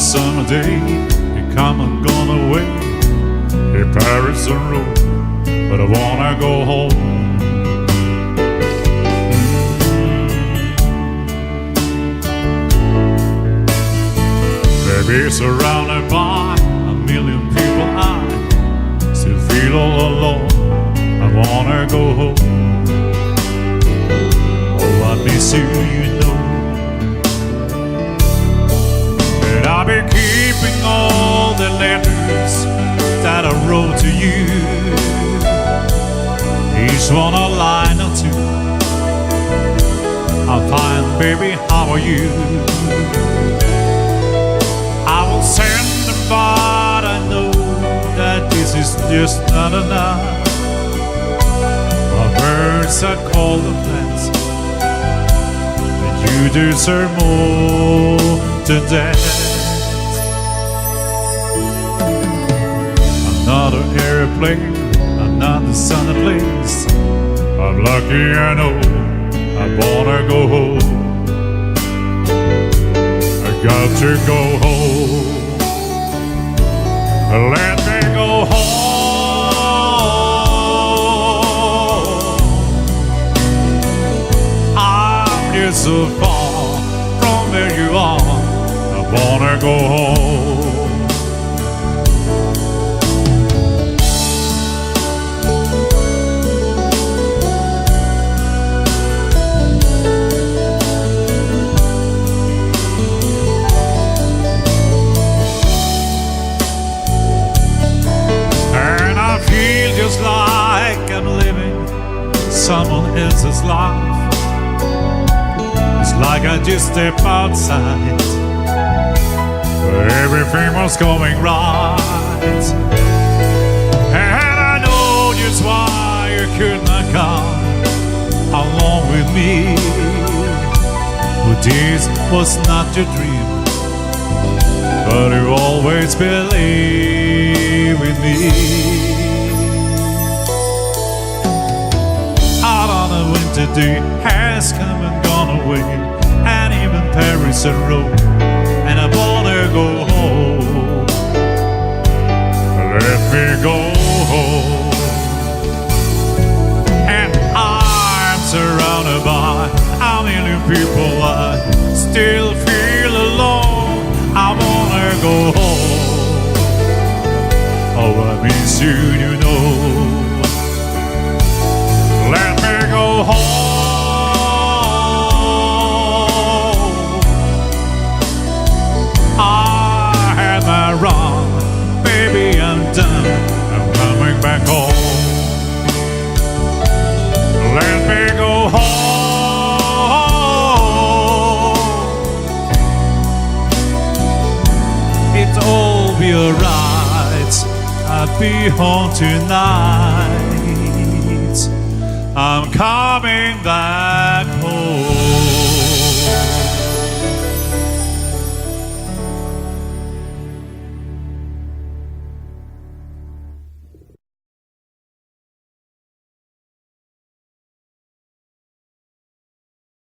summer day, you come and gone away. In Paris and Rome, but I wanna go home. Baby, surrounded by a million people, I still feel all alone. I wanna go home. Oh, I miss you, you know. And I'll be keeping all the letters that I wrote to you, each one a line or two. I'm fine, baby, how are you? I will send them, but I know that this is just not enough. My birds that call the plants, and you deserve more than that. Another airplane, another sunny place. I'm lucky, I know, I wanna go home. I got to go home. Let me go home. I'm just so far from where you are. I wanna go home. Just like I'm living someone else's life. It's like I just stepped outside where everything was going right. And I know just why you could not come along with me. But this was not your dream, but you always believe in me. The day has come and gone away, and even Paris and Rome, and I wanna go home. Let me go home. And I'm surrounded by a million people, I still feel alone. I wanna go home. Oh, I miss you, you know. Let me go home. I had my wrong, baby, I'm done. I'm coming back home. Let me go home. It'll all be alright. I'll be home tonight. I'm coming back.